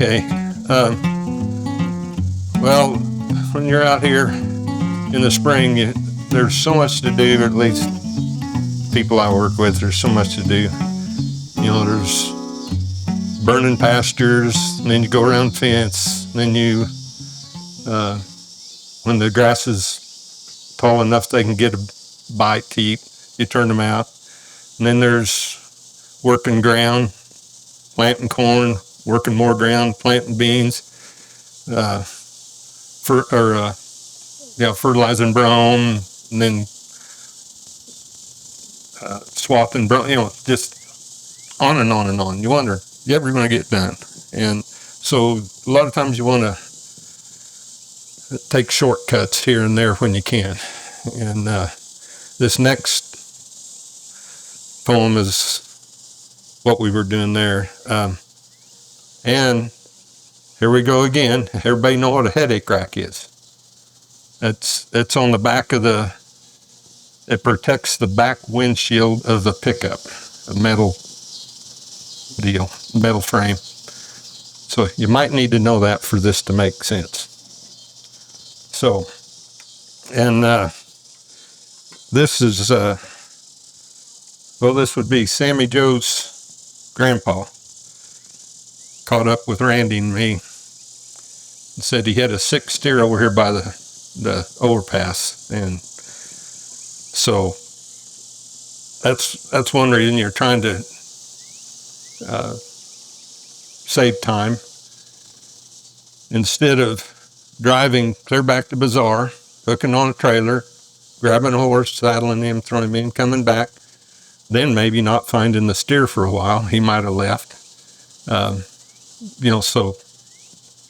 Okay. Well, when you're out here in the spring, there's so much to do, or at least people I work with, there's so much to do. There's burning pastures, and then you go around fence, and then you, when the grass is tall enough they can get a bite to eat, you turn them out. And then there's working ground, planting corn, working more ground, planting beans, fertilizing brome, and then swathing brome, just on and on and on. You wonder, you ever going to get done? And so a lot of times you want to take shortcuts here and there when you can. And this next poem is what we were doing there. And here we go again. Everybody know what a headache rack is. It's on the back of it protects the back windshield of the pickup, a metal frame. So you might need to know that for this to make sense. So, and this is, this would be Sammy Joe's grandpa. Caught up with Randy and me and said he had a sick steer over here by the overpass. And so that's one reason you're trying to save time. Instead of driving clear back to Bazaar, hooking on a trailer, grabbing a horse, saddling him, throwing him in, coming back, then maybe not finding the steer for a while. He might have left. So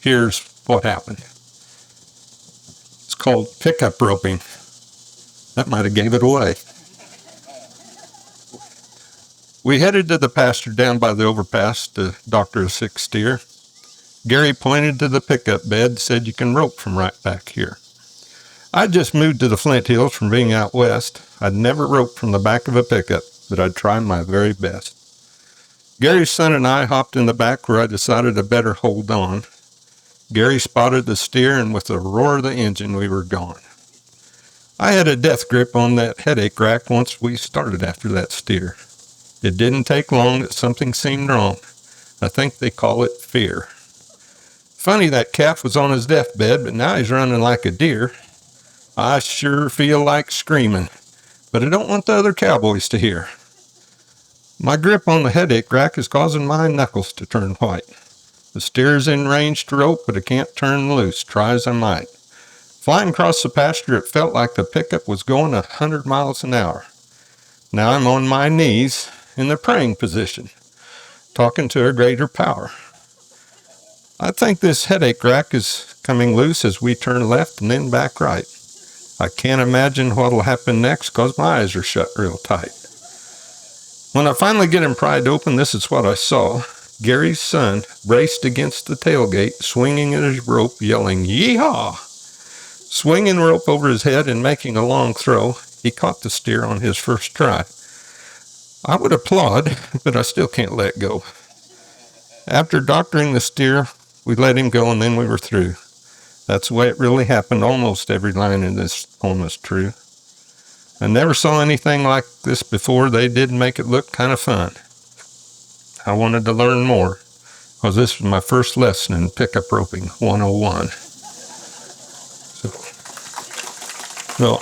here's what happened. It's called pickup roping. That might have gave it away. We headed to the pasture down by the overpass to doctor a sick steer. Gary pointed to the pickup bed, said you can rope from right back here. I'd just moved to the Flint Hills from being out west. I'd never roped from the back of a pickup, but I'd try my very best. Gary's son and I hopped in the back where I decided to better hold on. Gary spotted the steer, and with the roar of the engine, we were gone. I had a death grip on that headache rack once we started after that steer. It didn't take long that something seemed wrong. I think they call it fear. Funny that calf was on his deathbed, but now he's running like a deer. I sure feel like screaming, but I don't want the other cowboys to hear. My grip on the headache rack is causing my knuckles to turn white. The steer's in range to rope, but I can't turn loose, try as I might. Flying across the pasture, it felt like the pickup was going 100 miles an hour. Now I'm on my knees in the praying position, talking to a greater power. I think this headache rack is coming loose as we turn left and then back right. I can't imagine what'll happen next because my eyes are shut real tight. When I finally get him pried open, this is what I saw. Gary's son braced against the tailgate, swinging at his rope, yelling, "Yeehaw!" Swinging the rope over his head and making a long throw, he caught the steer on his first try. I would applaud, but I still can't let go. After doctoring the steer, we let him go and then we were through. That's the way it really happened. Almost every line in this poem is true. I never saw anything like this before. They did make it look kind of fun. I wanted to learn more because this was my first lesson in pickup roping 101. So,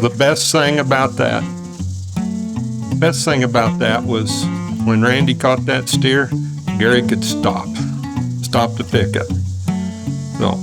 the best thing about that was when Randy caught that steer, Gary could stop the pickup. So